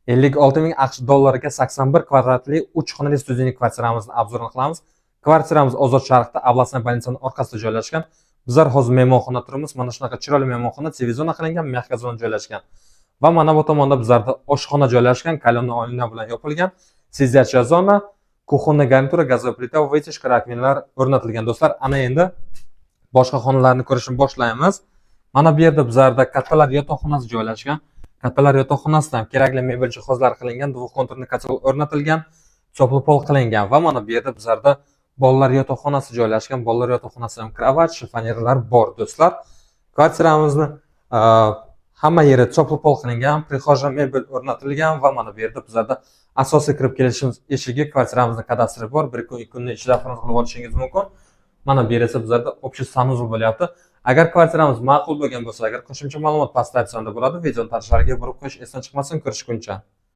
56 ming AQSh dollariga 81 kvadratli 3 xonali studiyaning kvartiramizni obzorini qilamiz. Kvartiramiz Ozod Sharqda, Ablastnoy bolnitsaning orqasida joylashgan. Bizlar hozir mehmonxona turibmiz. Mana shunaqa chiroyli mehmonxona, televizor qilingan, mehka zona joylashgan. Va mana bu tomonda bizlarda oshxona joylashgan, kolonna oyna bilan yopilgan, sezyachiya zona, kuxonniy garnitura, gazli plita va vытяжка rakminlar o'rnatilgan. Do'stlar, ana endi boshqa xonalarni ko'rishni boshlaymiz. Mana bu yerda bizlarda kattalar yotoqxonasi joylashgan. Kattalar yotoqxonasidan kerakli mebel jihozlar qilingan, dvухkonturli kotel o'rnatilgan, chopli pol qilingan va mana bu yerda bizlarda bolalar yotoqxonasi joylashgan. Bolalar yotoqxonasida ham kravat, shifonierlar bor, do'stlar. Kvartiramizni hamma yeri chopli pol qilingan, prixojna mebel o'rnatilgan va mana bu yerda bizlarda asosiy kirib kelishimiz eshigi, kvartiramizning kadastri bor. 1 kun 2 kunning ichida front qilib olishingiz mumkin. Mana bu yerda bizlarda общий санузел bo'lyapti. Agar kvartiramiz ma'qul bo'lgan bo'lsa, agar qo'shimcha ma'lumot pastda aytsam bo'ladi, videoni tarishlarga burib qo'yish esdan chiqmasin. Ko'rishguncha.